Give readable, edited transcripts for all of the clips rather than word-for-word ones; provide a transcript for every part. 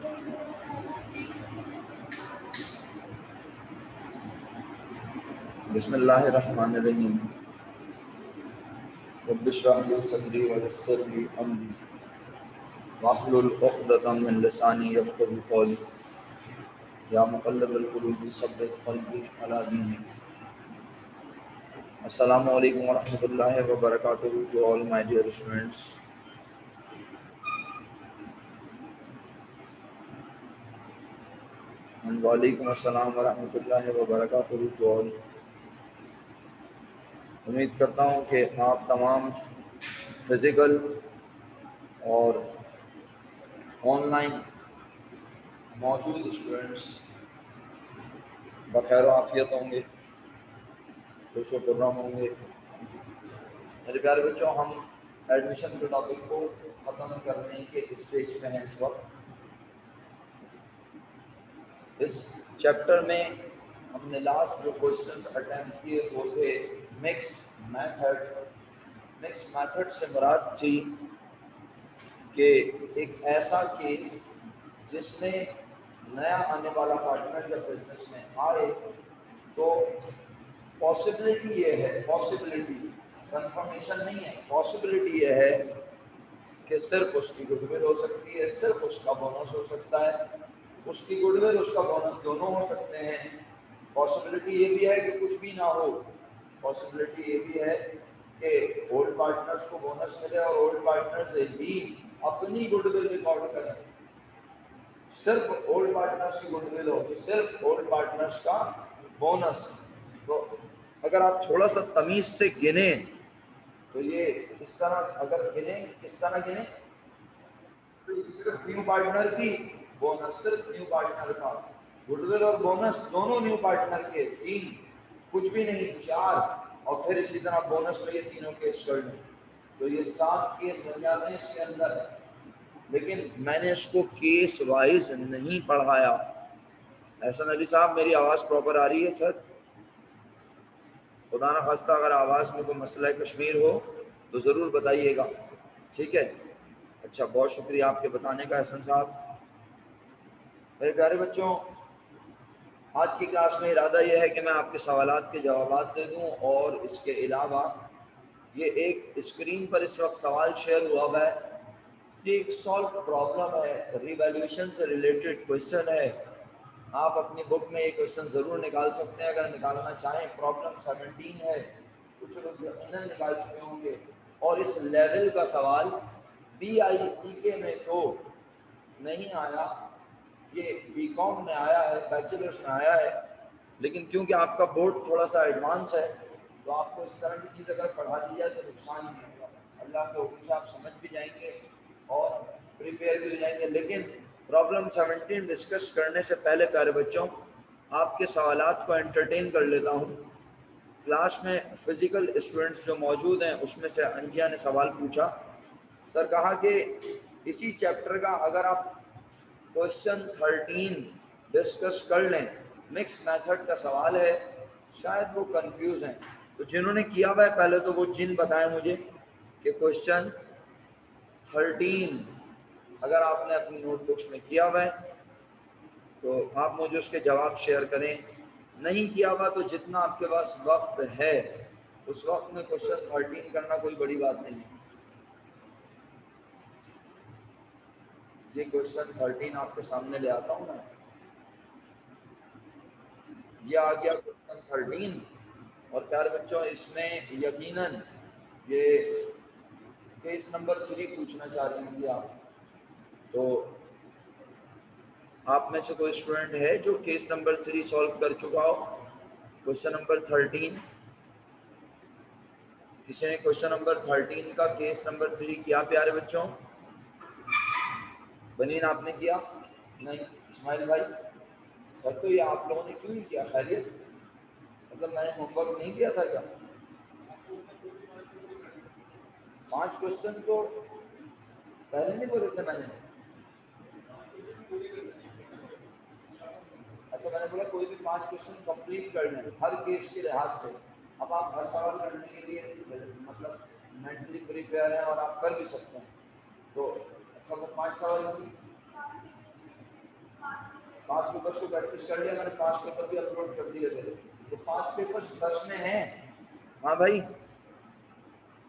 بسم اللہ الرحمن الرحیم رب اشرح لی صدری ویسر لی امری واحلل عقدۃ من لسانی یفقهوا قولی یا مقلب القلوب ثبت قلبی علی دینک۔ السلام علیکم ورحمۃ اللہ وبرکاتہ to all my dear students. And وعلیکم السلام ورحمۃ اللہ وبرکاتہ to all. امید کرتا ہوں کہ آپ تمام فزیکل اور آن لائن موجود اسٹوڈنٹس بخیر و عافیت ہوں گے، خوش و خرم ہوں گے۔ میرے پیارے بچوں، ہم ایڈمیشن کے ٹاپک کو ختم کرنے کے اسٹیج میں ہیں اس وقت۔ اس چیپٹر میں ہم نے لاسٹ جو کوشچنس اٹیمپٹ کیے وہ تھے مکس میتھڈ۔ مکس میتھڈ سے مراد تھی کہ ایک ایسا کیس جس میں نیا آنے والا پارٹنر جب بزنس میں آئے تو پاسبلٹی یہ ہے، پاسبلٹی کنفرمیشن نہیں ہے، پاسبلٹی یہ ہے کہ صرف اس کی گڈ ول ہو سکتی ہے، صرف اس کا بونس ہو سکتا ہے، اس کی گڈ ول اس کا بونس دونوں ہو سکتے ہیں۔ پاسبلٹی یہ بھی ہے کہ کچھ بھی نہ ہو، پاسبلٹی یہ بھی ہے کہ اولڈ پارٹنرز کو بونس ملے اور اولڈ پارٹنرز بھی اپنی گڈ ول ریکارڈ کریں، صرف اولڈ پارٹنرز کی گڈ ول ہو، صرف اولڈ پارٹنرز کا بونس۔ تو اگر آپ تھوڑا سا تمیز سے گنیں تو یہ اس طرح، اگر گنیں کس طرح گنیں، صرف نیو پارٹنر کی بونس، صرف نیو پارٹنر کا گڈ ول اور بونس دونوں نیو پارٹنر کے، 3 کچھ بھی نہیں 4، اور پھر اسی طرح بونس میں یہ تینوں کیس کر لیں تو یہ 7 کیس بن جاتے ہیں اس کے اندر۔ لیکن میں نے اس کو کیس وائز نہیں پڑھایا۔ احسن علی صاحب، میری آواز پراپر آ رہی ہے سر؟ خدا نہ خواستہ اگر آواز میں کوئی مسئلہ کشمیر ہو تو ضرور بتائیے گا، ٹھیک ہے؟ اچھا، بہت شکریہ آپ کے بتانے کا احسن صاحب۔ میرے پیارے بچوں، آج کی کلاس میں ارادہ یہ ہے کہ میں آپ کے سوالات کے جوابات دے دوں، اور اس کے علاوہ یہ ایک اسکرین پر اس وقت سوال شیئر ہوا ہوا ہے، یہ ایک سالو پرابلم ہے، ریویلیوشن سے ریلیٹڈ کوشچن ہے۔ آپ اپنی بک میں یہ کوشچن ضرور نکال سکتے ہیں اگر نکالنا چاہیں۔ پرابلم 17 ہے، کچھ لوگ یقیناً نکال چکے ہوں گے، اور اس لیول کا سوال بی آئی ای کے میں تو نہیں آیا، یہ بی کام میں آیا ہے، بیچلرس میں آیا ہے، لیکن کیونکہ آپ کا بورڈ تھوڑا سا ایڈوانس ہے تو آپ کو اس طرح کی چیز اگر پڑھا دی جائے تو نقصان نہیں ہوگا، اللہ کے حکم سے آپ سمجھ بھی جائیں گے اور پریپیئر بھی ہو جائیں گے۔ لیکن پرابلم 17 ڈسکس کرنے سے پہلے پیارے بچوں، آپ کے سوالات کو انٹرٹین کر لیتا ہوں۔ کلاس میں فزیکل اسٹوڈنٹس جو موجود ہیں اس میں سے انجیا نے سوال پوچھا، سر کہا کہ اسی چیپٹر کا اگر آپ کوشچن 13 ڈسکس کر لیں، مکس میتھڈ کا سوال ہے، شاید وہ کنفیوز ہیں، تو جنہوں نے کیا ہوا ہے پہلے تو وہ جن بتائیں مجھے کہ کوشچن 13 اگر آپ نے اپنی نوٹ بکس میں کیا ہوا ہے تو آپ مجھے اس کے جواب شیئر کریں، نہیں کیا ہوا تو جتنا آپ کے پاس وقت ہے اس وقت میں کوشچن 13 کرنا کوئی بڑی بات نہیں ہے۔ یہ کوشچن 13 آپ کے سامنے لے آتا ہوں میں، یہ آ گیا کوشچن 13، اور پیارے بچوں اس میں یقیناً یہ کیس نمبر 3 پوچھنا چاہ رہے ہیں کہ تو آپ میں سے کوئی اسٹوڈنٹ ہے جو کیس نمبر 3 سالو کر چکا ہو؟ کوشچن نمبر 13 کسی نے کوشچن نمبر 13 کا کیس نمبر 3 کیا پیارے بچوں؟ بنین آپ نے کیا؟ نہیں؟ اسماعیل بھائی سر تو یہ آپ لوگوں نے کیوں نہیں کیا؟ خیریت؟ مطلب میں نے ہوم ورک نہیں کیا تھا کیا؟ 5 کوشچن تو پہلے نہیں بولے تھے میں نے؟ اچھا، میں نے بولا کوئی بھی 5 کوشچن کمپلیٹ کر لیں ہر کیس کے لحاظ سے۔ اب آپ ہر سوال کرنے کے لیے مطلب مینٹلی پریپیئر ہیں اور آپ کر بھی سکتے ہیں، تو اچھا وہ 5 سوال ہوگی۔ पास पेपर्स को प्रैक्टिस कर लिया मैंने, पास पेपर भी अपलोड कर दिए थे, तो पास पेपर्स बस में हैं। हाँ भाई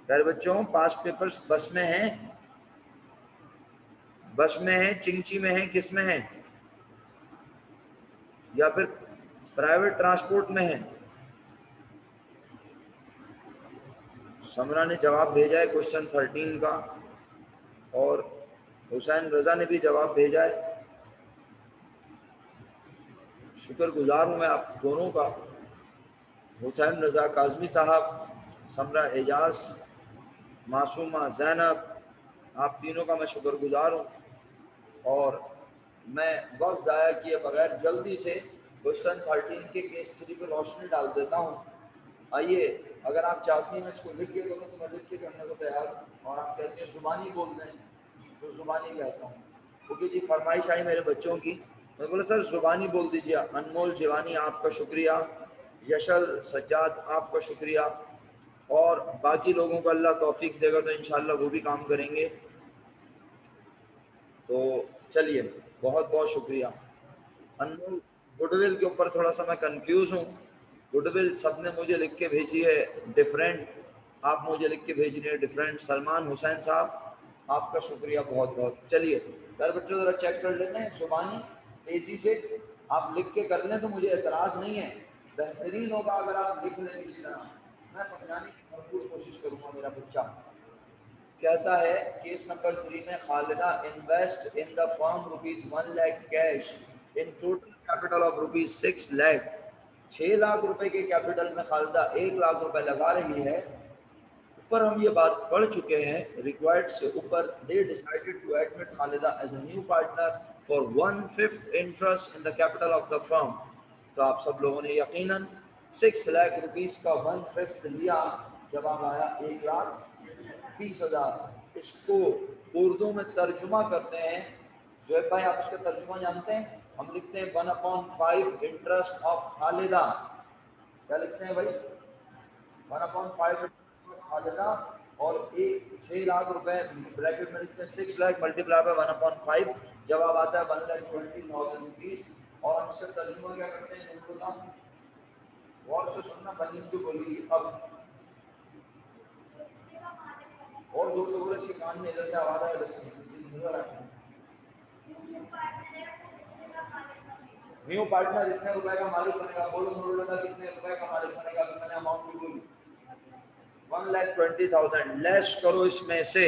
प्यारे बच्चों, पास पेपर्स बस में हैं, बस में है, चिंची में है, किस में है, या फिर प्राइवेट ट्रांसपोर्ट में है? समरा ने जवाब भेजा है क्वेश्चन 13 का, और हुसैन रजा ने भी जवाब भेजा है। शुक्रगुजार हूँ मैं आप दोनों का, हुसैन रजा काजमी साहब, समरा एजाज, मासूमा जैनब, आप तीनों का मैं शुक्रगुजार हूँ। और मैं वक्त ज़ाया किए बगैर जल्दी से क्वेश्चन 13 के केस 3 पर रोशनी डाल देता हूँ। आइए, अगर आप चाहती हैं मैं इसको लिख के करूँ तो मैं लिख के करने को तैयार हूँ, और आप कहते हैं जुबानी बोल दें तो जुबानी कहता हूँ, क्योंकि जी फरमाइश आई मेरे बच्चों की, मैं बोला सर जुबानी बोल दीजिए। अनमोल जीवानी आपका शुक्रिया, यशल सज्जाद आपका शुक्रिया, और बाकी लोगों को अल्लाह तौफीक देगा तो इंशाल्लाह वो भी काम करेंगे। तो चलिए, बहुत बहुत शुक्रिया। अनमोल, गुडविल के ऊपर थोड़ा सा मैं कंफ्यूज हूँ। गुडविल सबने मुझे लिख के भेजी है डिफरेंट, आप मुझे लिख के भेज रहे हैं डिफरेंट। सलमान हुसैन साहब आपका शुक्रिया बहुत बहुत। चलिए यार बच्चों जरा चेक कर लेते हैं, जुबानी तेजी से आप लिख के कर लें तो मुझे एतराज़ नहीं है, बेहतरीन होगा अगर आप लिख लें इसी तरह, मैं समझाने की भरपूर कोशिश करूँगा। मेरा बच्चा कहता है केस नंबर 3 में, Khalida invest in the firm ₹1 lakh cash in total capital of ₹6 lakh. 6 lakh रुपए के कैपिटल में खालिदा 1 लाख रुपए लगा रही है। ऊपर हम ये बात पढ़ चुके हैं, रिक्वायर्ड से ऊपर, they decided to admit Khalida as a new partner for 1/5 interest in the capital of the firm. तो आप सब लोगों ने यकीनन 6 लाख रुपीस का 1/5 लिया, जवाब आया 1,20,000। इसको उर्दू में तर्जुमा करते हैं, जोएब भाई आप इसका तर्जुमा जानते हैं? हम लिखते हैं 1/5 इंटरेस्ट ऑफ खालिदा। क्या लिखते हैं भाई? 1/5 खालिदा, और 6 लाख रुपए ब्रैकेट में लिखते हैं 6 लाख मल्टीप्लाई बाय 1/5, जवाब आता है 1,20,000 रुपीस। और हम इसका तर्जुमा क्या करते हैं गौर से सुनना, बनी जो बोली अब और जोर से बोले, इसके कान में इधर से आवाज आए, इधर से नजर आए। न्यू पार्टनर इतने रुपए का मालिक बनेगा, बोलो नूरुल्लाह का कितने रुपए का मालिक बनेगा, तो मैंने अमाउंट भी बोली 1,20,000। लेस करो इसमें से,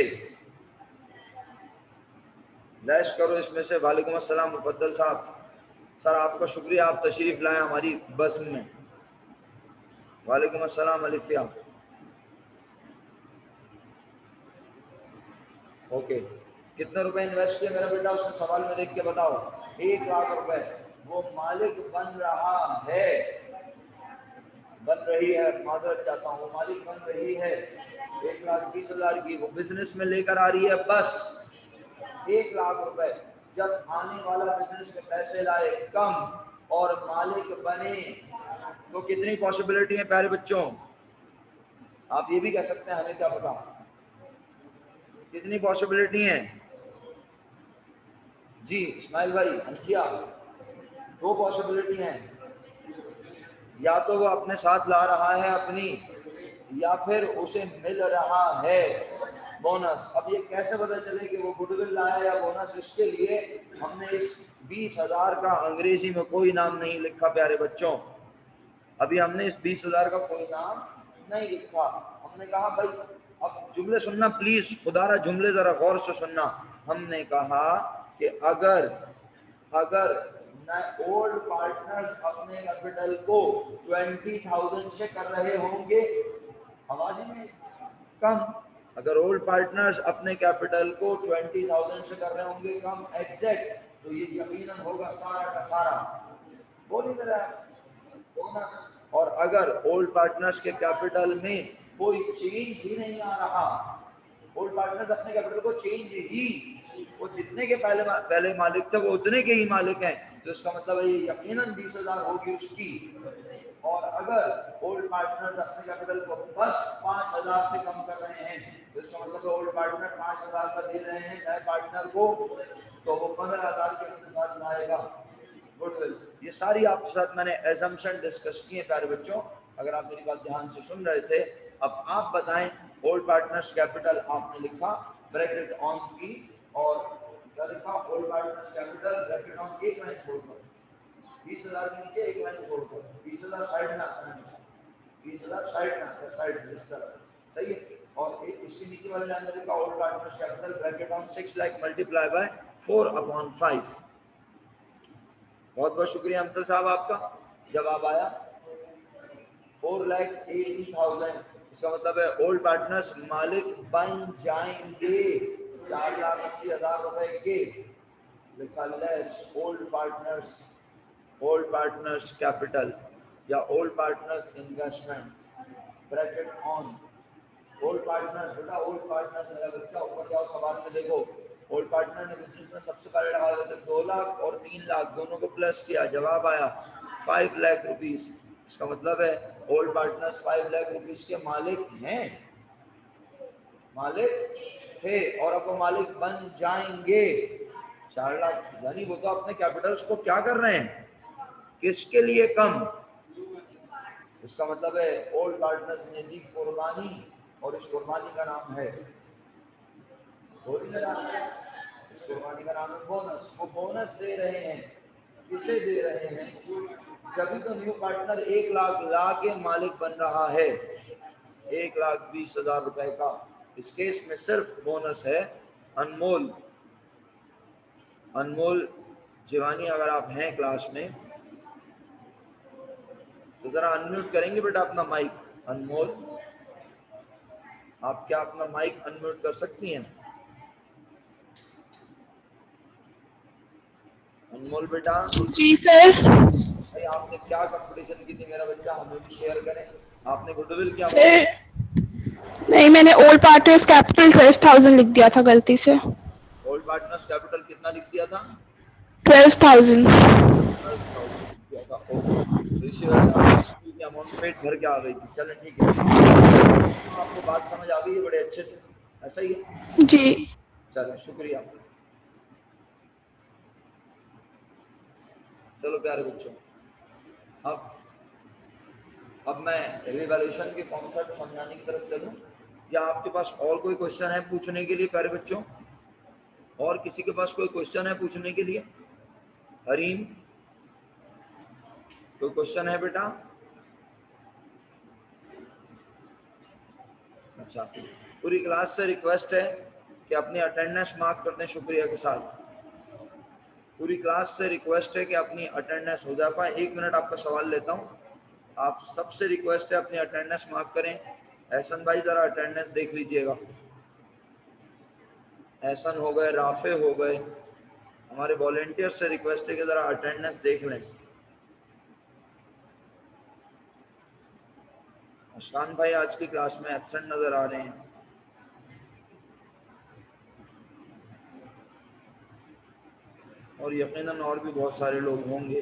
लेस करो इसमें से। वालेकुम अस्सलाम मुफद्दल साहब, सर आपका शुक्रिया, आप तशरीफ लाए हमारी बज़्म में। वालेकुम अस्सलाम अलिफिया। ओके, कितने रुपए इन्वेस्ट किए मेरा बेटा, उसने सवाल में देख के बताओ। 1 लाख रुपए। वो मालिक बन रहा है, बन रही है, माजरत चाहता हूँ, वो मालिक बन रही है 1,20,000 की, वो बिजनेस में लेकर आ रही है बस 1 लाख रुपए। जब आने वाला बिजनेस में पैसे लाए कम और मालिक बने तो कितनी पॉसिबिलिटी है प्यारे बच्चों? आप ये भी कह सकते हैं हमें क्या पता, कितनी पॉसिबिलिटी है जी इस्माइल भाई, अंशिया? 2 पॉसिबिलिटी हैं, या तो वो अपने साथ ला रहा है अपनी, या फिर उसे मिल रहा है बोनस। अब ये कैसे पता चले कि वो गुडविल लाया या बोनस? इसके लिए हमने इस 20,000 का अंग्रेजी में कोई नाम नहीं लिखा प्यारे बच्चों, अभी हमने इस 20,000 का कोई नाम नहीं लिखा। हमने कहा भाई, अब जुमले सुनना प्लीज, खुदारा जुमले जरा गौर से सुनना। हमने कहा कि अगर ओल्ड पार्टनर्स अपने कैपिटल को 20,000 से कर रहे होंगे, आवाज ही नहीं कम, अगर ओल्ड पार्टनर्स अपने कैपिटल को 20,000 से कर रहे होंगे कम एग्जैक्ट, तो ये यकीनन होगा सारा का सारा, बोल ही रहा है, बोनस। और अगर ओल्ड पार्टनर्स के कैपिटल में कोई चेंज ही नहीं आ रहा, ओल्ड पार्टनर्स अपने कैपिटल को चेंज ही, वो जितने के पहले मालिक थे वो उतने के ही मालिक हैं, तो इसका मतलब है ये यकीनन 20,000 होगी उसकी। और अगर ओल्ड पार्टनर्स अपने कैपिटल को बस 5,000 से कम कर रहे हैं, तो इसका मतलब ओल्ड पार्टनर 5,000 का दे रहे हैं नए पार्टनर को, तो वो 15,000 के साथ लाएगा। Good will. یہ ساری آپ کے ساتھ میں نے ایزمپشن ڈسکس کی ہیں پیارے بچوں, اگر آپ میری بات دھیان سے سن رہے تھے. اب آپ بتائیں, اولڈ پارٹنرز کیپٹل آپ نے لکھا بریکٹ آن کی, اور کیا لکھا, اولڈ پارٹنرز کیپٹل بریکٹ آن ایک لائن چھوڑ کر 20,000 کے نیچے ایک لائن چھوڑ کر 20,000 سائڈ میں آتا ہے, 20,000 سائڈ میں آتا ہے, سائڈ میں اس طرح, صحیح ہے. اور ایک اس کے نیچے والے لائن میں لکھا old partners capital bracket on 6 lakh multiply by 4/5. بہت بہت شکریہ امسل صاحب آپ کا. جواب آیا 4,80,000. اس کا مطلب ہے اولڈ پارٹنرز مالک بن جائیں گے 4,80,000 روپے کے. لکھا لیس اولڈ پارٹنرز کیپٹل یا اولڈ پارٹنرز انویسٹمنٹ بریکٹ آن. اولڈ پارٹنر, بیٹا اولڈ پارٹنر میرا بچہ اوپر جاؤ سوال میں دیکھو. اولڈ پارٹنر نے بزنس میں سب سے پہلے لگا دیتے 2 लाख اور 3 लाख دونوں کو پلس کیا, جواب آیا 5 लाख روپیز. اس کا مطلب ہے اولڈ پارٹنرز 5 लाख روپیز کے مالک ہیں, مالک تھے, اور اب وہ مالک بن جائیں گے 4 लाख. یعنی وہ تو اپنے کیپٹلز کو کیا کر رہے ہیں, کس کے لیے کم. اس کا مطلب ہے اولڈ پارٹنرز نے دی قربانی, اور اس قربانی کا نام ہے, اس قربانی کا نام ہے بونس. وہ بونس دے رہے ہیں, کسے دے رہے ہیں, جبھی تو نیو پارٹنر 1 लाख لا کے مالک بن رہا ہے 1,20,000 روپے کا. اس کیس میں صرف بونس ہے. انمول جیوانی اگر آپ ہیں کلاس میں تو ذرا انمیوٹ کریں گے بیٹا اپنا مائک. انمول آپ کیا اپنا مائک انمیوٹ کر سکتی ہیں؟ انمول بیٹا. جی سر. بھائی آپ نے کیا کمپٹیشن کی تھی میرا بچہ, ہمیں بھی شیئر کریں. آپ نے گڈ ول کیا بولا؟ سر نہیں, میں نے اولڈ پارٹنرز کیپٹل 12,000 لکھ دیا تھا غلطی سے. اولڈ پارٹنرز کیپٹل کتنا لکھ دیا تھا؟ 12,000. 12,000 لکھ دیا تھا. اوکے, تو اسی وجہ سے آپ کی اماؤنٹ پیٹ بھر کے آ گئی تھی. چلیں ٹھیک ہے, آپ کو بات سمجھ آ گئی ہے بڑے اچھے سے, ایسا ہی ہے. جی چلیں شکریہ. چلو پیارے بچوں, اب میں ریویلیوشن کے کانسیپٹ سمجھانے کی طرف چلوں, یا آپ کے پاس اور کوئی کوشچن ہے پوچھنے کے لیے پیارے بچوں؟ اور کسی کے پاس کوئی کوشچن ہے پوچھنے کے لیے؟ حریم کوئی کوشچن ہے بیٹا؟ اچھا, پوری کلاس سے ریکویسٹ ہے کہ اپنی اٹینڈنس مارک کر دیں شکریہ کے ساتھ. پوری کلاس سے ریکویسٹ ہے کہ اپنی اٹینڈنس ہو جائے. 1 منٹ آپ کا سوال لیتا ہوں. آپ سب سے ریکویسٹ ہے اپنی اٹینڈنس مارک کریں. احسن بھائی ذرا اٹینڈنس دیکھ لیجئے گا. احسن ہو گئے, رافع ہو گئے, ہمارے والنٹیئر سے ریکویسٹ ہے کہ ذرا اٹینڈنس دیکھ لیں. اشکان بھائی آج کی کلاس میں ایبسنٹ نظر آ رہے ہیں. اور یقیناً اور بھی بہت سارے لوگ ہوں گے.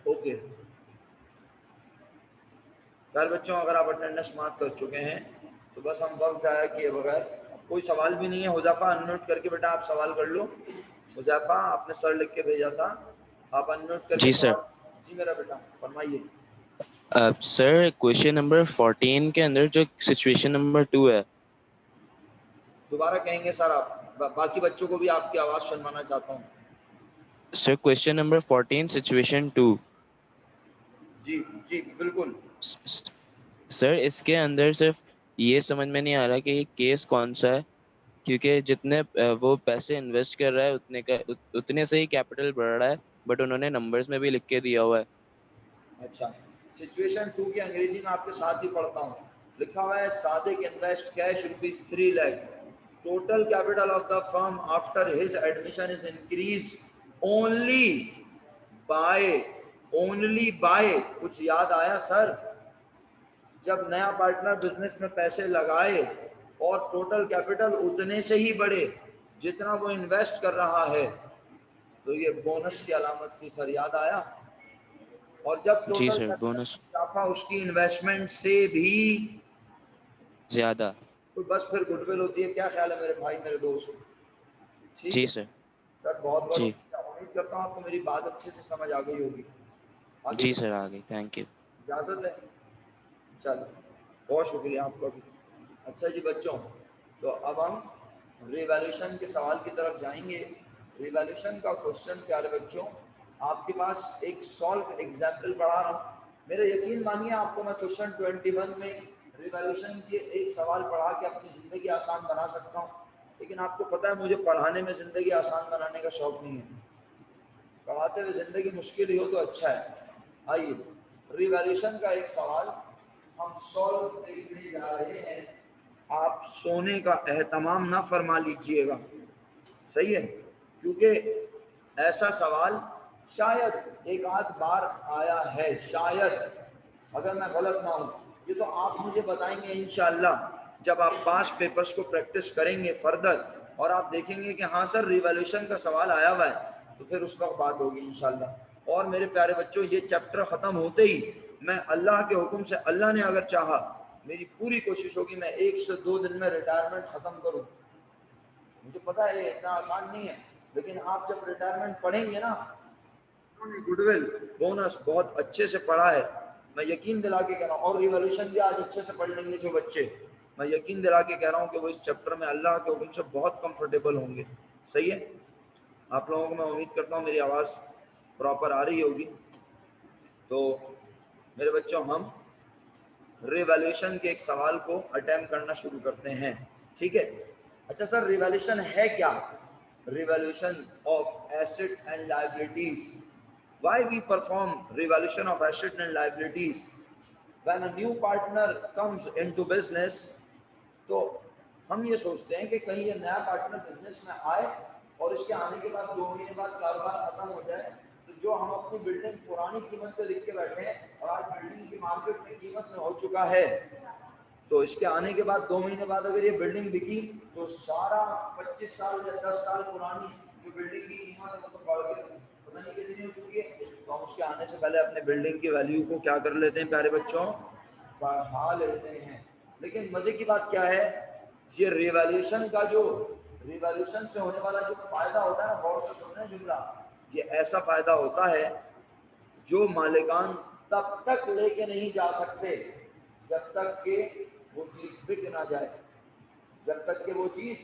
اوکے خیر بچوں, اگر آپ اٹینڈنس مارک کر چکے ہیں تو بس ہم وقت ضائع کیے بغیر, کوئی سوال بھی نہیں ہے. حذیفہ انمیوٹ کر کے بیٹا آپ سوال کر لو. حذیفہ آپ نے سر لکھ کے بھیجا تھا, آپ انمیوٹ کر کے جی سر. سوال. جی میرا بیٹا فرمائیے. سر کوشچن نمبر 14 کے اندر جو سچویشن نمبر 2 ہے, دوبارہ کہیں گے سر آپ؟ باقی بچوں کو بھی آپ کی آواز سنوانا چاہتا ہوں. سر کوشچن نمبر 14 سچویشن 2. جی جی بالکل. سر اس کے اندر صرف یہ سمجھ میں نہیں آ رہا کہ یہ کیس کون سا ہے, کیونکہ جتنے وہ پیسے انویسٹ کر رہا ہے اتنے سے ہی کیپٹل بڑھ رہا ہے, بٹ انہوں نے نمبرز میں بھی لکھ کے دیا ہوا ہے. اچھا, سچویشن 2 کی انگریزی میں آپ کے ساتھ ہی پڑھتا ہوں. لکھا ہوا ہے Sadiq invest cash ₹3 lakh. Total capital of the firm after his admission is increase only by کچھ یاد آیا سر؟ جب نیا پارٹنر بزنس میں پیسے لگائے اور ٹوٹل کیپٹل اتنے سے ہی بڑھے جتنا وہ انویسٹ کر رہا ہے, تو یہ بونس کی علامت تھی سر, یاد آیا؟ اور جب جی ٹوٹل سر, کیپٹل بونس اضافہ اس کی انویسٹمنٹ سے بھی زیادہ. تو بس پھر گڈ ول ہوتی ہے. کیا خیال ہے میرے بھائی میرے دوست؟ ठीक जी है सर। सर, बहुत बहुत जी शुक्रिया। उम्मीद करता हूँ आपको मेरी बात अच्छे से समझ आ गई होगी। आगे जी सर, आ गई, थैंक यू। इजाज़त है। चलो, बहुत शुक्रिया आपका भी। अच्छा जी बच्चों, तो अब हम रिवैल्यूएशन के सवाल की तरफ जाएंगे। रिवैल्यूएशन का क्वेश्चन प्यारे बच्चों, आपके पास एक सॉल्व एग्जाम्पल पढ़ा रहा हूँ। मेरा यकीन मानिए आपको मैं क्वेश्चन 21 में रिवैल्यूएशन के एक सवाल पढ़ा के अपनी ज़िंदगी आसान बना सकता हूँ, लेकिन आपको पता है मुझे पढ़ाने में ज़िंदगी आसान बनाने का शौक़ नहीं है। पढ़ाते हुए ज़िंदगी मुश्किल ही हो तो अच्छा है। आइए, रिवैल्यूएशन का एक सवाल हम सॉल्व देखने जा रहे हैं। आप सोने का एहतमाम ना फरमा लीजिएगा, सही है, क्योंकि ऐसा सवाल शायद एक आध बार आया है, शायद, अगर मैं गलत ना हूँ। ये तो आप मुझे बताएंगे इंशाअल्लाह जब आप 5 पेपर्स को प्रैक्टिस करेंगे फर्दर, और आप देखेंगे कि हाँ सर रिवैल्यूएशन का सवाल आया हुआ है, तो फिर उस वक्त बात होगी इंशाअल्लाह। और मेरे प्यारे बच्चों, ये चैप्टर ख़त्म होते ही मैं अल्लाह के हुक्म से, अल्लाह ने अगर चाहा, मेरी पूरी कोशिश होगी मैं 1 से 2 दिन में रिटायरमेंट ख़त्म करूँ। मुझे पता है ये इतना आसान नहीं है, लेकिन आप जब रिटायरमेंट पढ़ेंगे ना, उन्होंने गुडविल बोनस बहुत अच्छे से पढ़ा है, मैं यकीन दिला के कह रहा हूँ। और रिवॉल्यूशन भी आज अच्छे से पढ़ लेंगे जो बच्चे, मैं यकीन दिला के कह रहा हूँ कि वो इस चैप्टर में अल्लाह के हुक्म से बहुत कंफर्टेबल होंगे। सही है, आप लोगों को मैं उम्मीद करता हूँ मेरी आवाज़ प्रॉपर आ रही होगी। तो मेरे बच्चों, हम रिवैल्यूएशन के एक सवाल को अटेम्प्ट करना शुरू करते हैं, ठीक है। अच्छा सर, रिवैल्यूएशन है क्या? Revaluation of asset and liabilities. Why we perform revaluation of asset and liabilities? When a new partner comes into business, तो हम ये सोचते हैं कि कहीं ये नया पार्टनर बिजनेस में आए और इसके आने के बाद 2 महीने बाद कारोबार खत्म हो जाए, तो जो हम अपनी बिल्डिंग पुरानी कीमत पे लिख के बैठे हैं और आज बिल्डिंग की मार्केट में कीमत में हो चुका है, तो इसके आने के बाद 2 महीने बाद अगर ये बिल्डिंग बिकी, तो सारा 25 साल या 10 साल पुरानी जो बिल्डिंग की कीमत है वो तो बढ़ गई, पता नहीं कितनी हो चुकी है। तो हम उसके आने से पहले अपने बिल्डिंग की वैल्यू को क्या कर लेते हैं प्यारे बच्चों? बढ़ा लेते हैं। लेकिन मजे की बात क्या है, ये रिवैल्यूएशन का जो रिवैल्यूएशन से होने वाला जो फायदा होता है ना, गौर से सुनना जुमला, ये ऐसा फायदा होता है जो मालिकान तब तक लेके नहीं जा सकते जब तक कि वो चीज बिक ना जाए, जब तक कि वो चीज,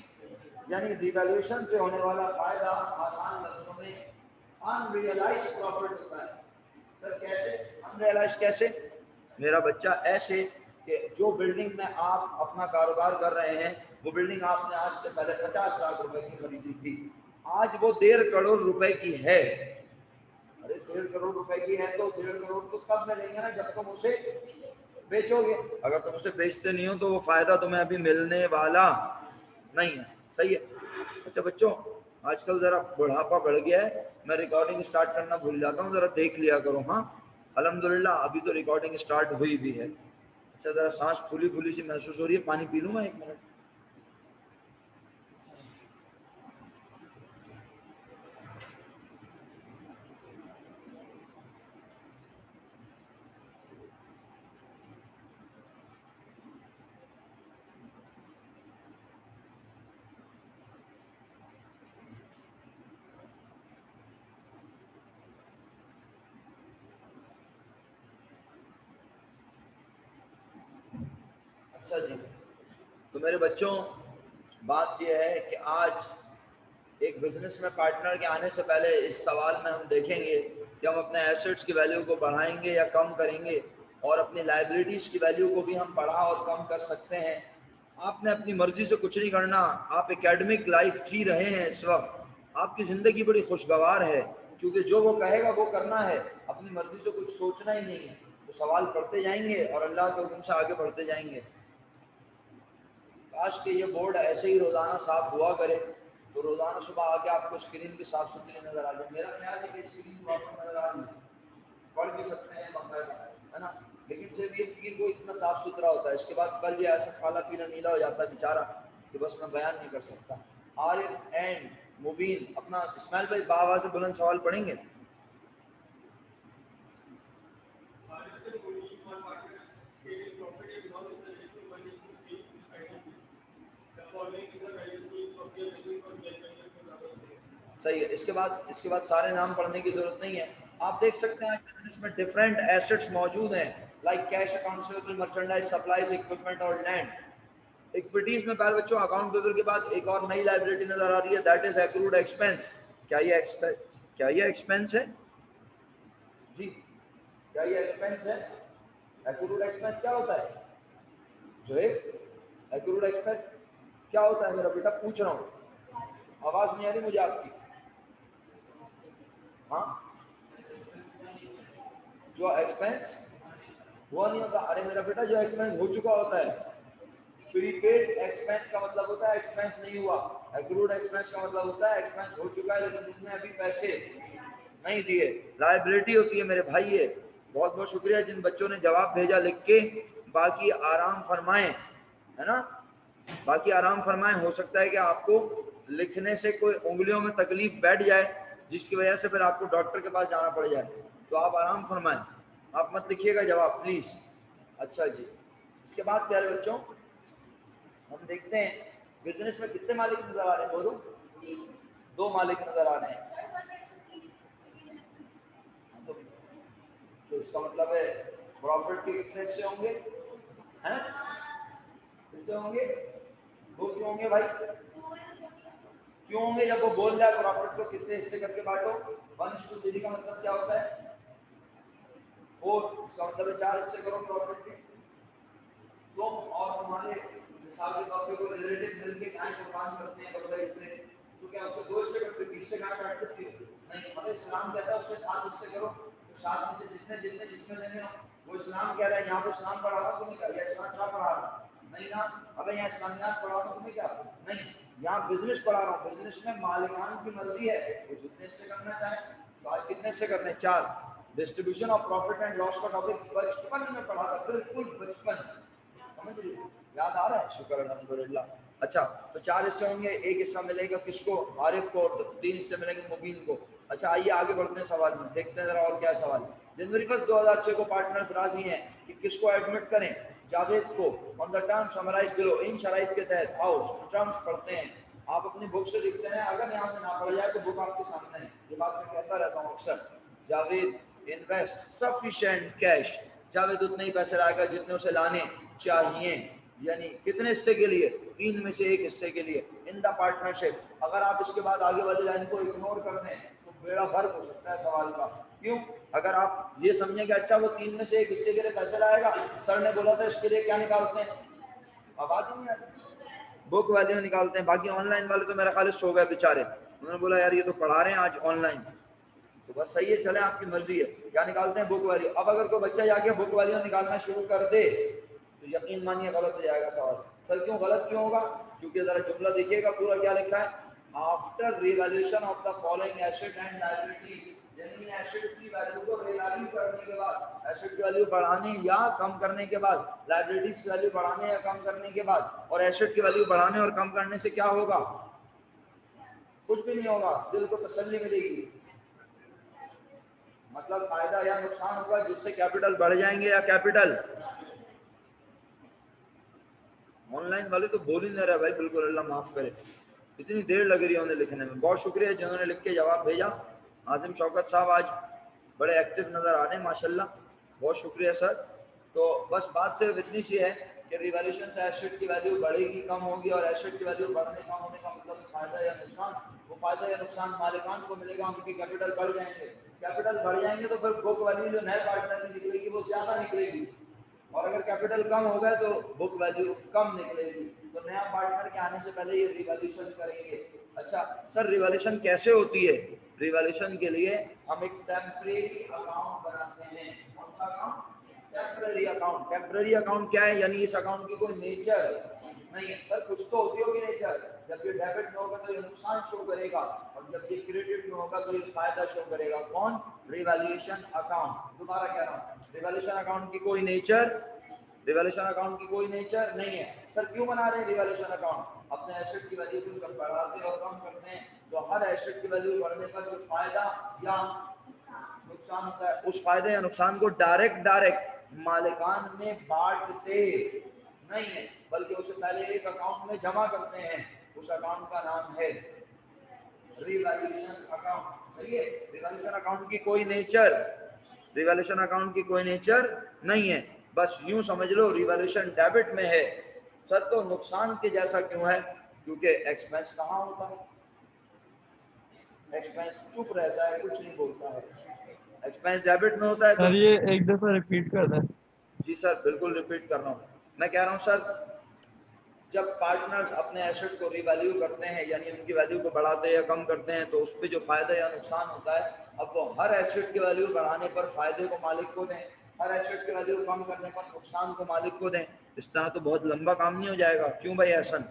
यानी रिवैल्यूएशन से होने वाला फायदा आसान लफ्जों में अनरियलाइज प्रॉफिट होता है। सर कैसे अनरियलाइज? कैसे मेरा बच्चा? ऐसे कि जो बिल्डिंग में आप अपना कारोबार कर रहे हैं, वो बिल्डिंग आपने आज से पहले 50 लाख रुपए की खरीदी थी, आज वो 1.5 करोड़ रुपए की है। अरे 1.5 करोड़ रुपए की है तो 1.5 करोड़ तो तब मिलेंगे ना जब तुम उसे बेचोगे। अगर तुम उसे बेचते नहीं हो तो वो फायदा तुम्हें अभी मिलने वाला नहीं है। सही है। अच्छा बच्चों, आजकल जरा बुढ़ापा बढ़ गया है, मैं रिकॉर्डिंग स्टार्ट करना भूल जाता हूँ, जरा देख लिया करो। हाँ, अल्हम्दुलिल्लाह अभी तो रिकॉर्डिंग स्टार्ट हुई भी है। अच्छा, जरा सांस फूली फूली सी महसूस हो रही है, पानी पी लूँ मैं 1 मिनट? अच्छा जी, तो मेरे बच्चों बात यह है कि आज एक बिजनेस में पार्टनर के आने से पहले इस सवाल में हम देखेंगे कि हम अपने एसेट्स की वैल्यू को बढ़ाएंगे या कम करेंगे, और अपनी लाइबिलिटीज की वैल्यू को भी हम बढ़ा और कम कर सकते हैं। आपने अपनी मर्जी से कुछ नहीं करना। आप एकेडमिक लाइफ जी रहे हैं इस वक्त, आपकी ज़िंदगी बड़ी खुशगवार है, क्योंकि जो वो कहेगा वो करना है, अपनी मर्जी से कुछ सोचना ही नहीं है। तो सवाल पढ़ते जाएंगे और अल्लाह के हुक्म से आगे बढ़ते जाएंगे। काश कि ये बोर्ड ऐसे ही रोज़ाना साफ हुआ करे, तो रोज़ाना सुबह आके आपको स्क्रीन भी साफ सुथरी नज़र आ जाए। मेरा ख्याल है कि स्क्रीन प्रॉपर नज़र आ रही है, पढ़ भी सकते हैं बाकायदा, है ना। लेकिन सिर्फ ये स्क्रीन को इतना साफ सुथरा होता है, इसके बाद कल ये ऐसा काला पीला नीला हो जाता है बेचारा कि बस मैं बयान नहीं कर सकता। आरिफ एंड मुबीन, अपना इस्माइल भाई बाबा से बुलंद सवाल पढ़ेंगे। صحیح ہے. اس کے بعد سارے نام پڑھنے کی ضرورت نہیں ہے. آپ دیکھ سکتے ہیں بزنس میں ڈفرینٹ ایسٹس موجود ہیں like cash, account receivable, merchandise, supplies, equipment اور لینڈ. اکویٹیز میں پہلے بچوں اکاؤنٹ پیبل کے بعد ایک اور نئی لائبلٹی نظر آ رہی ہے, دیٹ از ایکروڈ ایکسپینس. کیا یہ ایکسپینس ہے جی؟ کیا یہ ایکسپینس ہے؟ ایکروڈ ایکسپینس کیا ہوتا ہے جو ایکروڈ ایکسپینس کیا ہوتا ہے میرا بیٹا؟ پوچھ رہا ہوں, آواز نہیں آ رہی مجھے آپ کی. ہاں, جو ایکسپینس ہوا نہیں ہوتا. ارے میرا بیٹا جو ایکسپینس ہو چکا ہوتا ہے. پری پیڈ ایکسپینس کا مطلب ہوتا ہے ایکسپینس نہیں ہوا. ایکروڈ ایکسپینس کا مطلب ہوتا ہے ایکسپینس ہو چکا ہے لیکن تم نے ابھی پیسے نہیں دیے. لائبلٹی ہوتی ہے میرے بھائی. یہ بہت بہت شکریہ جن بچوں نے جواب بھیجا لکھ کے. باقی آرام فرمائیں, ہے نا, باقی آرام فرمائیں. ہو سکتا ہے کہ آپ کو لکھنے سے کوئی انگلیوں میں تکلیف بیٹھ جائے جس کی وجہ سے پھر آپ کو ڈاکٹر کے پاس جانا پڑ جائے. تو آپ آرام فرمائیں, آپ مت لکھیے گا جواب پلیز. اچھا جی, اس کے بعد پیارے بچوں ہم دیکھتے ہیں بزنس میں کتنے مالک نظر آ رہے ہیں؟ بولو, 2 مالک نظر آ رہے ہیں. تو اس کا مطلب ہے پروفٹ کے کتنے حصے ہوں گے؟ کتنے ہوں گے؟ 2 کیوں ہوں گے بھائی؟ کیوں ہوں گے؟ جب وہ بول رہا ہے پروفٹ کو کتنے حصے کر کے بانٹو. 1:3 کا مطلب کیا ہوتا ہے؟ 4. اس کا مطلب ہے 4 حصے کرو پروفٹ کے. تم اور ہمارے مثال کے طور پہ کوئی ریلیٹیو مل کے قربان کرتے ہیں بڑے اتنے, تو کیا اس کو 2 حصے کرتے, 20 سے کاٹتے نہیں. مطلب اسلام کہتا ہے اس کے 7 حصے کرو. 7 میں سے جتنے جس میں دینے ہو وہ اسلام کہہ رہا ہے. یہاں پہ اسلام پڑھا رہا تمہیں کیا, یا اسلام کیا پڑھا رہا نہیں نا. ابھی یہاں اسلامیات پڑھا رہا ہوں تمہیں کیا نہیں, یہاں بزنس پڑھا رہا ہوں. بزنس میں مالکان کی مرضی ہے, وہ جتنے حصے کرنا چاہیں. تو آج کتنے حصے کرنے؟ 4. Distribution of profit and loss کا ٹاپک بچپن میں پڑھا تھا, بالکل بچپن. سمجھ لیجیے, یاد آ رہا ہے؟ شکر الحمدللہ. اچھا, تو 4 حصے ہوں گے. ایک حصہ ملے گا کس کو؟ عارف کو. 3 حصے ملیں گے مبین کو. اچھا آئیے آگے بڑھتے ہیں سوال میں, دیکھتے ہیں ذرا اور کیا سوال. جنوری 1 2006 کو پارٹنرز راضی ہیں کہ کس کو ایڈمٹ کریں؟ جاوید کو. آن دا ٹرمز سمرائز بلو, ان شرائط کے تحت. آؤ ٹرمز پڑھتے ہیں. آپ اپنی بک سے لکھتے ہیں, اگر یہاں سے نہ پڑھ جائے تو بک آپ کے سامنے ہے. یہ بات میں کہتا رہتا ہوں اکثر. Javed invest sufficient cash. Javed اتنے ہی پیسے لائے گا جتنے اسے لانے چاہیے. یعنی کتنے حصے کے لیے؟ 3 میں سے 1 حصے کے لیے. ان دا پارٹنرشپ. اگر آپ اس کے بعد آگے والی لائن کو اگنور کر دیں تو بیڑا غرق ہو سکتا ہے سوال کا. کیوں؟ اگر آپ یہ سمجھیں کہ اچھا وہ 3 میں سے 1 حصے کے لیے پیسے لائے گا, سر نے بولا تھا اس کے لیے کیا نکالتے ہیں؟ آواز ہی نہیں آتی. بک ویلیو نکالتے ہیں. باقی آن لائن والے تو میرا خیال سو گئے بیچارے. انہوں نے بولا یار یہ تو پڑھا رہے ہیں آج آن لائن, تو بس صحیح ہے, چلیں آپ کی مرضی ہے. کیا نکالتے ہیں؟ Book value. اب اگر کوئی بچہ جا کے بک ویلیو نکالنا شروع کر دے تو یقین مانیے غلط ہو جائے گا سوال. سر کیوں غلط کیوں ہوگا؟ کیونکہ ذرا جملہ دیکھیے گا پورا کیا لکھا ہے. After revaluation of the following asset and liabilities. یعنی ایسٹ کی ویلیو کو ریویلیو کرنے کے بعد, ایسٹ کی ویلیو بڑھانے یا کم کرنے کے بعد, لائبلٹیز کی ویلیو بڑھانے یا کم کرنے کے بعد, اور ایسٹ کی ویلیو بڑھانے اور کم کرنے سے کیا ہوگا؟ کچھ بھی نہیں ہوگا, دل کو تسلی ملے گی. مطلب فائدہ یا نقصان ہوگا جس سے کیپٹل بڑھ جائیں گے یا کیپٹل. آن لائن والے تو بول ہی نہیں رہے بھائی, بالکل اللہ معاف کرے, اتنی دیر لگ رہی ہے انہیں لکھنے میں. بہت شکریہ جنہوں نے لکھ کے جواب بھیجا. عاظم شوکت صاحب آج بڑے ایکٹیو نظر آ رہے ہیں ماشاءاللہ, بہت شکریہ سر. تو بس بات صرف اتنی سی ہے کہ ریویلیوشن سے ایسٹ کی ویلیو بڑھے گی کم ہوگی, اور ایسٹ کی ویلیو بڑھنے کم ہونے کا مطلب فائدہ یا نقصان. وہ فائدہ یا نقصان مالکان کو ملے گا, ان کی کیپٹل بڑھ جائیں گے. کیپٹل بڑھ جائیں گے تو پھر بک ویلیو جو نئے پارٹنر کی نکلے گی وہ زیادہ نکلے گی, اور اگر کیپٹل کم ہو گئے تو بک ویلیو کم نکلے گی. تو نیا پارٹنر کے آنے سے پہلے یہ ریویلیوشن کریں گے. اچھا سر ریویلیوشن کیسے ہوتی ہے؟ ریویلیوشن کے لیے ہم ایک ٹیمپریری اکاؤنٹ بناتے ہیں. کون سا account? Temporary account. Temporary account کیا ہے؟ یعنی اس اکاؤنٹ کی کوئی نیچر نہیں ہے. سر کچھ تو ہوتی ہوگی نیچر. جب یہ ڈیبٹ میں ہوگا تو یہ نقصان شو کرے گا, اور جب یہ کریڈٹ میں ہوگا تو یہ فائدہ شو کرے گا. کون؟ ریویلیوشن اکاؤنٹ. دوبارہ کہہ رہا ہوں, ریویلیوشن اکاؤنٹ کی کوئی نیچر, ریویلیوشن اکاؤنٹ کی کوئی نیچر نہیں ہے. سر کیوں بنا رہے ہیں ریویلیوشن اکاؤنٹ؟ اپنے ایسٹ کی ویلیو کو جب بڑھاتے اور کم کرتے ہیں تو ہر ایسٹ کی ویلیو بڑھنے پر جو فائدہ یا نقصان ہوتا ہے, اس فائدے یا نقصان کو ڈائریکٹ مالکان میں بانٹتے نہیں ہے, بلکہ اسے پہلے ایک اکاؤنٹ میں جمع کرتے ہیں. اس اکاؤنٹ کا نام ہے रिवैल्यूएशन अकाउंट। सही है, रिवैल्यूएशन अकाउंट की कोई नेचर, रिवैल्यूएशन अकाउंट की कोई नेचर नहीं है। बस यूं समझ लो रिवैल्यूएशन डेबिट में है। सर तो नुकसान के जैसा क्यों है? क्योंकि एक्सपेंस कहाँ होता है, एक्सपेंस चुप रहता है, कुछ नहीं बोलता है। एक्सपेंस डेबिट में होता है तो सर ये एक दफा रिपीट कर दें। जी सर बिल्कुल रिपीट कर रहा हूँ। मैं कह रहा हूँ सर, जब पार्टनर्स अपने एसेट को रिवैल्यू करते हैं यानी उनकी वैल्यू को बढ़ाते हैं या कम करते हैं तो उस पर जो फायदा या नुकसान होता है, अब वो हर एसेट की वैल्यू बढ़ाने पर फायदे को मालिक को दें, हर एसेट की वैल्यू कम करने पर नुकसान को मालिक को दें, इस तरह तो बहुत लंबा काम नहीं हो जाएगा। क्यों भाई एहसन?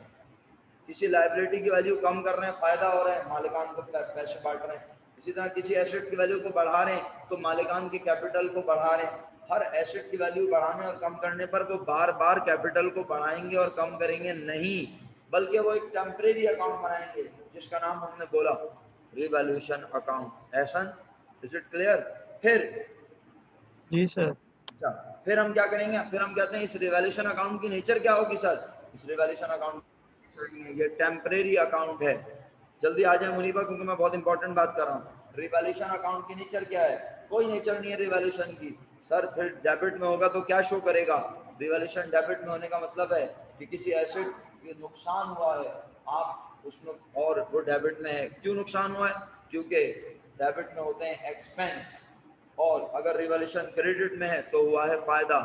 किसी लाइबिलिटी की वैल्यू कम कर रहे हैं, फायदा हो रहा है, मालिकान को पैसे बांट रहे हैं। इसी तरह किसी एसेट की वैल्यू को बढ़ा रहे हैं तो मालिकान के कैपिटल को बढ़ा रहे हैं। हर एसेट की वैल्यू बढ़ाने और कम करने पर वो बार बार कैपिटल को बढ़ाएंगे और कम करेंगे नहीं, बल्कि वो एक टेम्परेरी अकाउंट बनाएंगे जिसका नाम हमने बोला revaluation account. Ehsan, is it clear? फिर जी सर। अच्छा, फिर हम क्या करेंगे? फिर हम कहते हैं इस रिवैल्यूएशन अकाउंट की नेचर क्या होगी सर? इस रिवैल्यूएशन अकाउंट ये टेम्परेरी अकाउंट है। जल्दी आ जाए मुनीबा, क्योंकि मैं बहुत इंपॉर्टेंट बात कर रहा हूँ। रिवैल्यूएशन अकाउंट की नेचर क्या है? कोई नेचर नहीं है रिवैल्यूएशन की। सर फिर डेबिट में होगा तो क्या शो करेगा? रिवैल्यूएशन डेबिट में होने का मतलब है कि किसी एसेट के नुकसान हुआ है, आप उसमें, और वो डेबिट में है। क्यों नुकसान हुआ है? क्योंकि डेबिट में होते हैं एक्सपेंस, और अगर रिवैल्यूएशन क्रेडिट में है तो हुआ है फायदा।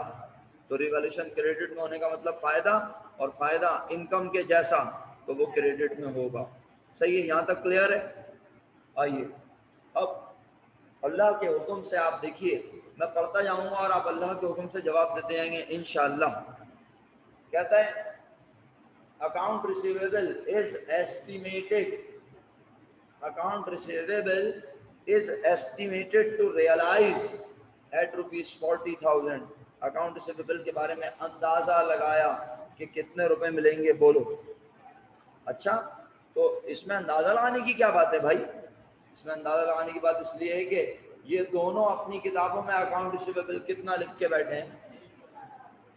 तो रिवैल्यूएशन क्रेडिट में होने का मतलब फायदा, और फायदा इनकम के जैसा, तो वो क्रेडिट में होगा। सही है, यहाँ तक क्लियर है? आइए अब अल्लाह के हुक्म से आप देखिए, मैं पढ़ता जाऊंगा और आप अल्लाह के हुक्म से जवाब देते जाएंगे इंशाअल्लाह। कहता है account receivable is estimated, account receivable is estimated to realize at ₹40,000। Account receivable के बारे में अंदाजा लगाया कि कितने रुपए मिलेंगे, बोलो। अच्छा, तो इसमें अंदाजा लगाने की क्या बात है भाई? इसमें अंदाजा लगाने की बात इसलिए है कि ये दोनों अपनी किताबों में अकाउंट रिसीवेबल कितना लिख के बैठे हैं?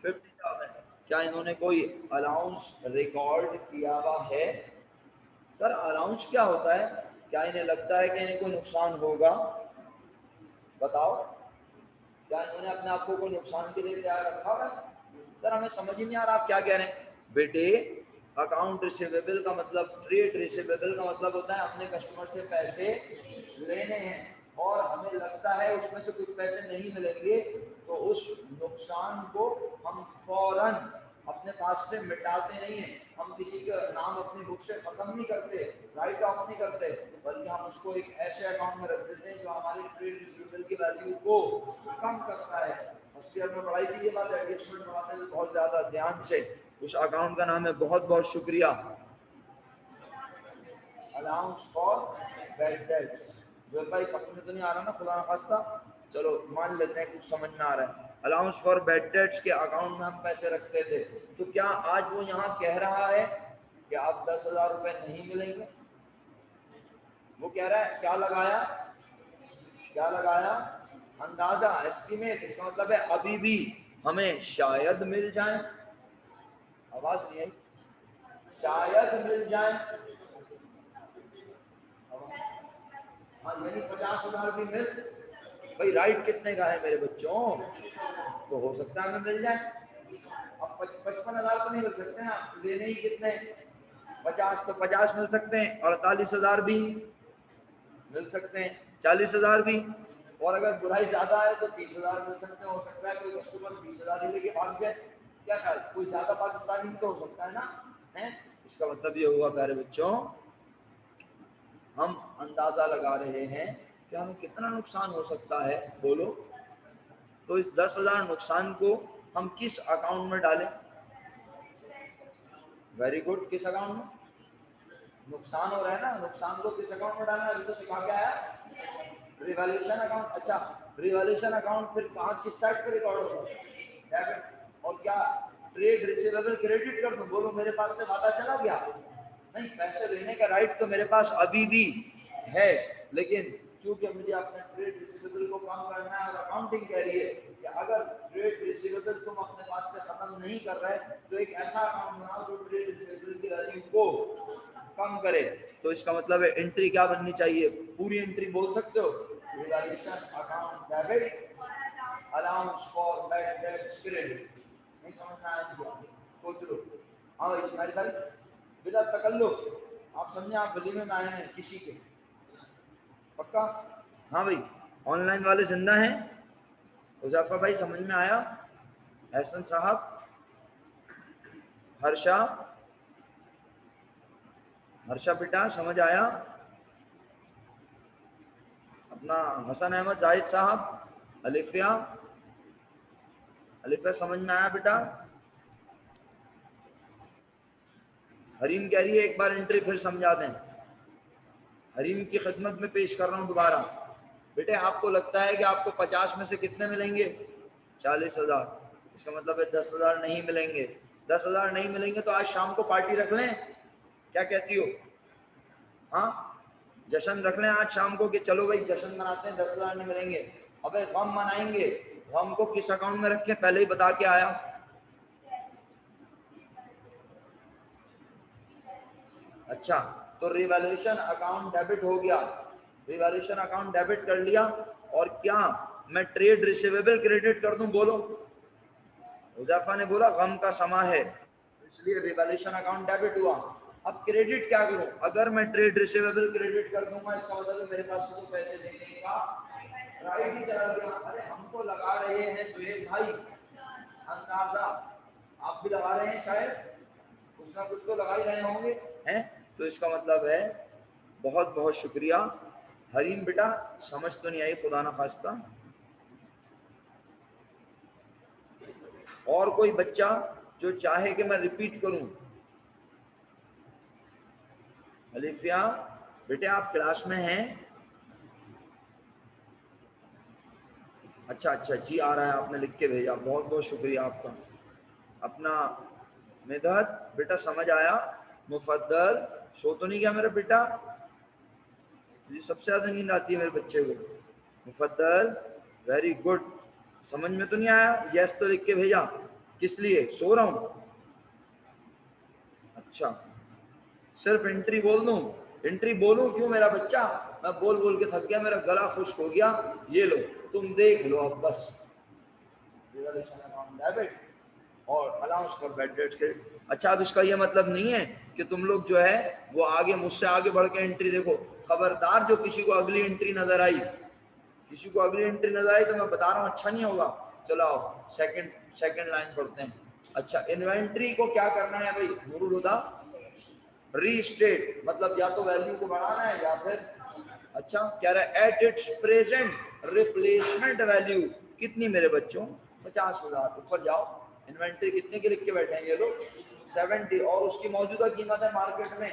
50,000। क्या इन्होंने कोई अलाउंस रिकॉर्ड किया हुआ है? सर अलाउंस क्या होता है? क्या इन्हें लगता है कि इन्हें कोई नुकसान होगा? बताओ, क्या इन्होंने अपने आप को कोई नुकसान के लिए तैयार रखा है? सर हमें समझ ही नहीं आ रहा आप क्या कह रहे हैं। बेटे अकाउंट रिसीवेबल का मतलब, ट्रेड रिसीवेबल का मतलब होता है अपने कस्टमर से पैसे लेने हैं और हमें लगता है उसमें से कुछ पैसे नहीं मिलेंगे, तो उस नुकसान को हम फौरन अपने पास से मिटाते नहीं हैं। हम किसी का नाम अपनी बुक से खत्म नहीं करते, राइट ऑफ नहीं करते, बल्कि हम उसको एक ऐसे अकाउंट में रख देते हैं जो हमारे ट्रेड रिसीवेबल की वैल्यू को कम करता है। फर्स्ट ईयर में पढ़ाई थी ये बात, एडजस्टमेंट पढ़ाते हैं बहुत ज्यादा ध्यान से। उस अकाउंट का नाम है, बहुत बहुत शुक्रिया, अलाउंस फॉर बैड डेट्स। जो भाई समझ में तो नहीं आ रहा ना, खुदा ना खास्ता, चलो मान लेते हैं कुछ समझ में आ रहा है। अलाउंस फॉर बैड डेट्स के अकाउंट में हम पैसे रखते थे, तो क्या आज वो यहाँ कह रहा है कि आप 10,000 रुपए नहीं मिलेंगे? वो कह रहा है, क्या लगाया, क्या लगाया? अंदाजा, एस्टीमेट। इसका मतलब है अभी भी हमें शायद मिल जाए, आवाज नहीं आई, शायद मिल जाए। हाँ यानी 50,000 भी मिल, भाई राइट कितने का है मेरे बच्चों? तो हो सकता है हमें मिल जाए। अब 55,000 तो नहीं मिल सकते हैं, आप लेने ही कितने, 50, तो 50 मिल सकते हैं, 48,000 भी मिल सकते हैं, 40,000 भी, और अगर बुराई ज्यादा है तो 30,000 मिल सकते हैं। हो सकता है कोई कस्टमर 20,000 ही लेके भाग जाए, क्या ख्याल, कोई ज्यादा पाकिस्तानी तो हो सकता है ना, है? इसका मतलब ये हुआ प्यारे बच्चों, हम अंदाजा लगा रहे हैं कि हमें कितना नुकसान हो सकता है, बोलो। तो इस 10,000 नुकसान को हम किस अकाउंट में डालें? वेरी गुड, किस अकाउंट में? नुकसान हो रहा है ना, नुकसान को किस अकाउंट में डालना है? अभी तो सिखा के आया, रिवैल्यूएशन अकाउंट। अच्छा, रिवैल्यूएशन अकाउंट फिर कहाँ, किस साइड पे रिकॉर्ड होता है? और क्या ट्रेड रिसीवेबल क्रेडिट कर दूं? बोलो, मेरे पास से वादा चला गया? नहीं, पैसे लेने का राइट तो मेरे पास अभी भी है, लेकिन क्योंकि मुझे अपने ट्रेड रिसीवेबल को कम करना है और अकाउंटिंग कह रही है कि अगर ट्रेड रिसीवेबल तुम अपने पास से खत्म नहीं कर रहे तो एक ऐसा अकाउंट बनाओ जो ट्रेड रिसीवेबल की वैल्यू को कम करे, तो इसका मतलब है एंट्री क्या बननी चाहिए, पूरी एंट्री बोल सकते हो, revaluation account debit allowance for bad debts credit. नहीं समझ में आया तो सोच लो। हाँ इस्माइल भाई, बिना तकल्लुफ आप समझे, आप वलीमे में आए हैं किसी के, पक्का? हाँ भाई, ऑनलाइन वाले जिंदा हैं? उजाफा भाई समझ में आया? एहसन साहब, हर्षा, हर्षा बेटा समझ आया? अपना हसन अहमद जाहिद साहब, अलिफिया, अलिफिया समझ में आया बेटा? हरीम कह रही है एक बार एंट्री फिर समझा दें। हरीम की खिदमत में पेश कर रहा हूं दोबारा। बेटे आपको लगता है कि आपको 50 में से कितने मिलेंगे? 40,000। इसका मतलब है 10,000 नहीं मिलेंगे। 10,000 नहीं मिलेंगे तो आज शाम को पार्टी रख लें, क्या कहती हो? हाँ जश्न रख लें आज शाम को कि चलो भाई जश्न मनाते हैं, 10,000 नहीं मिलेंगे। अबे गम मनाएंगे, गम को किस अकाउंट में रखें पहले ही बता के आया। अच्छा तो रिवैल्यूएशन अकाउंट डेबिट हो गया, रिवैल्यूएशन अकाउंट डेबिट कर लिया, और क्या मैं ट्रेड रिसीवेबल क्रेडिट कर दूं? बोलो। हुज़ैफा ने बोला गम का समा है इसलिए रिवैल्यूएशन अकाउंट डेबिट हुआ। अब क्रेडिट क्या करूं? अगर मैं ट्रेड रिसीवेबल क्रेडिट कर दूंगा इसका मतलब मेरे पास तो पैसे देने का राइट ही चला गया। अरे हम तो लगा रहे हैं सुहेल भाई अंदाजा, आप भी लगा रहे हैं शायद, कुछ ना कुछ तो लगा ही रहे होंगे हैं। तो इसका मतलब है बहुत बहुत शुक्रिया हरीम बेटा, समझ तो नहीं आई खुदा ना खास्ता। और कोई बच्चा जो चाहे कि मैं रिपीट करूं? अलिफिया बेटे आप क्लास में हैं? अच्छा अच्छा जी आ रहा है, आपने लिख के भेजा, बहुत बहुत शुक्रिया आपका। अपना मिदहत बेटा समझ आया? मुफद्दल सो तो नहीं गया मेरा बेटा? मुझे सबसे ज्यादा नींद आती है मेरे बच्चे को। मुफद्दल वेरी गुड, समझ में तो नहीं आया? यस तो लिख के भेजा, किस लिए? सो रहा हूं? अच्छा सिर्फ एंट्री बोल दूं? एंट्री बोलूं क्यों मेरा बच्चा, मैं बोल बोल के थक गया, मेरा गला खुश्क हो गया। ये लो तुम देख लो अब बस, डेबिट और allowance for bad debts credit. अच्छा अब इसका ये मतलब नहीं है कि तुम लोग जो है वो आगे मुझसे आगे बढ़ के एंट्री देखो। खबरदार जो किसी को अगली एंट्री नजर आई, किसी को अगली एंट्री नजर आई तो मैं बता रहा हूँ अच्छा नहीं होगा। चलो आओ सेकंड लाइन पढ़ते हैं। अच्छा इन्वेंट्री को क्या करना है भाई नूरुल हुदा? रीस्टेट, मतलब या तो वैल्यू को बढ़ाना है या फिर, अच्छा कह रहा है at its present replacement value कितनी मेरे बच्चों? 50,000। ऊपर जाओ, इन्वेंट्री कितने की लिख के बैठे हैं ये लोग? 70, और उसकी मौजूदा कीमत है मार्केट में।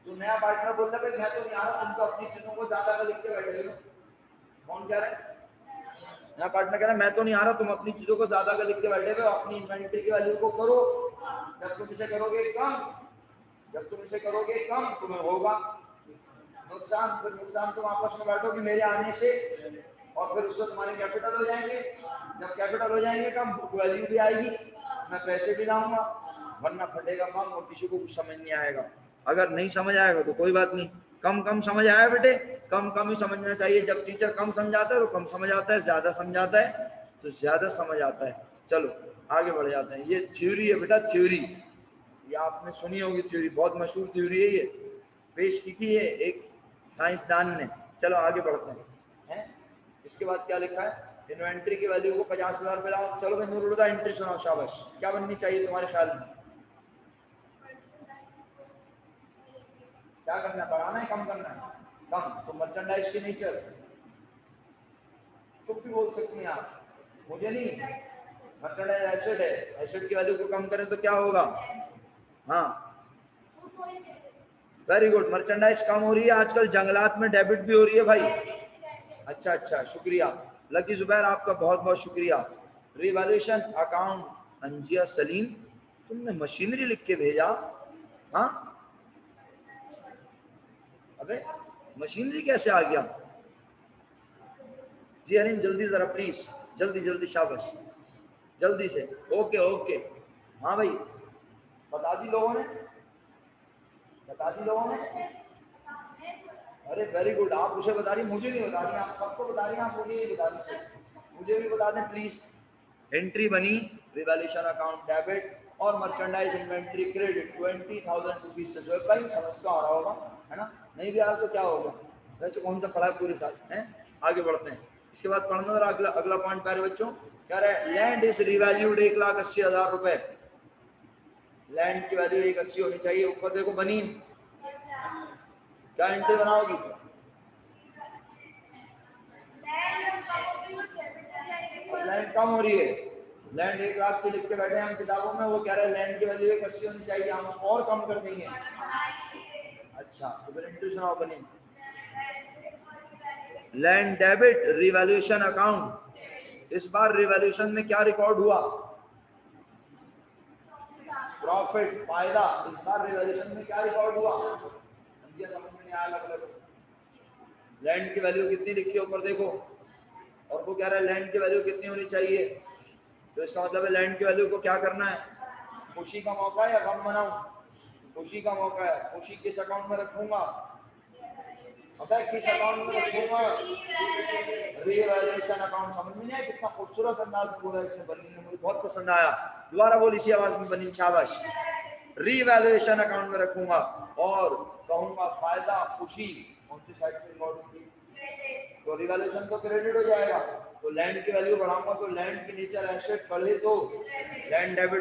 तो नया पार्टनर बोलता है मैं तो नहीं आ रहा, तुम तो अपनी चीजों को ज्यादा का लिख के बैठे हो। कौन कह रहा है? नया पार्टनर कह रहा है मैं तो नहीं आ रहा, तुम अपनी चीजों को ज्यादा का लिख के बैठे हो, अपनी इन्वेंट्री की वैल्यू को करो। जब तुम इसे करोगे कम, जब तुम इसे करोगे कम तुम्हें होगा नुकसान, फिर नुकसान तुम आपस में बैठोगे मेरे आने से, और फिर उससे तुम्हारे कैपिटल हो जाएंगे। जब कैपिटल हो जाएंगे कम, बुक वैल्यू भी आएगी, मैं पैसे भी लाऊंगा, वरना फटेगा कम और किसी को कुछ समझ नहीं आएगा। अगर नहीं समझ आएगा तो कोई बात नहीं, कम कम समझ आया बेटे, कम कम ही समझना चाहिए। जब टीचर कम समझाता है तो कम समझ आता है, ज्यादा समझाता है तो ज्यादा समझ आता है। चलो आगे बढ़ जाते हैं। ये थ्योरी है बेटा, थ्योरी, ये आपने सुनी होगी थ्योरी, बहुत मशहूर थ्योरी है, ये पेश की थी ये एक साइंसदान ने। चलो आगे बढ़ते हैं। इसके बाद क्या लिखा है? इन्वेंट्री की वैल्यू को 50,000 पे लाओ। चलो भाई नूरुल हुदा एंट्री सुनाओ, शाबाश। क्या बननी चाहिए तुम्हारे ख्याल में? क्या करना है, बढ़ाना है कम करना है? कम। तो मर्चेंडाइज की नेचर, चुप भी बोल सकती हैं आप, मुझे नहीं। मर्चेंडाइज एसेट है, एसेट की वैल्यू को कम करें तो क्या होगा? हाँ वेरी गुड, मर्चेंडाइज कम हो रही है आजकल, जंगलात में डेबिट भी हो रही है भाई। अच्छा अच्छा शुक्रिया लकी जुबैर, आपका बहुत बहुत शुक्रिया। रिवैल्यूएशन अकाउंट अंजिया सलीम, तुमने मशीनरी लिख के भेजा? हाँ अबे मशीनरी कैसे आ गया? जी हरीम जल्दी जरा प्लीज, जल्दी जल्दी, शाबाश जल्दी से। ओके ओके हाँ भाई बता दी लोगों ने। बता दी लोगों ने? अरे वेरी गुड, आप उसे बता रही, मुझे नहीं बता रही, आप सबको बता रही, आप मुझे नहीं बता रही, मुझे भी बता दें प्लीज। एंट्री बनी रिवैल्यूएशन अकाउंट डेबिट और मर्चेंडाइज इन्वेंट्री क्रेडिट 20,000 रुपीज से। जो कहीं समझ तो आ रहा होगा, है ना? नहीं भी आ रहा तो क्या होगा, वैसे कौन सा पढ़ा है पूरे साल है। आगे बढ़ते हैं, इसके बाद पढ़ना जरा अगला पॉइंट प्यारे बच्चों। क्या रहा है? लैंड इज रिवैल्यूड 1,80,000 रुपए। लैंड की वैल्यू 1,80 होनी चाहिए। ऊपर देखो बनी, क्या एंट्री बनाओगी? लैंड कम हो रही है, लैंड 1 लाख की लिख के बैठे हैं हम किताबों में, वो कह रहे हैं लैंड की वैल्यू 1,80 होनी चाहिए, हम उसको और कम कर देंगे। अच्छा तो फिर एंट्री सुनाओ बनी। Land debit revaluation account. इस बार रिवैल्यूएशन में क्या रिकॉर्ड हुआ? प्रॉफिट, फायदा। इस बार रिवैल्यूएशन में क्या रिकॉर्ड हुआ? समझ में नहीं आया लग लैंड की वैल्यू कितनी लिखी है ऊपर देखो, और वो कह रहा है लैंड की वैल्यू कितनी होनी चाहिए। तो इसका मतलब है लैंड की वैल्यू को क्या करना है? खुशी का मौका है या गम मनाऊं? खुशी का मौका है। खुशी किस अकाउंट में रखूंगा? अबे किस अकाउंट में रखूंगा? Revaluation account. समझ में नहीं आया? कितना खूबसूरत अंदाज में बोला इसने बनी ने, मुझे बहुत पसंद आया। दोबारा बोल इसी आवाज में बनी, शाबाश। रिवैल्यूएशन अकाउंट में रखूंगा और कहूंगा फायदा खुशी कौन सी साइड पे रिकॉर्ड होगी? तो रिवैल्यूएशन तो क्रेडिट हो जाएगा। तो लैंड की वैल्यू बढ़ाऊंगा तो लैंड की नेचर एसेट बढ़े तो लैंड डेबिट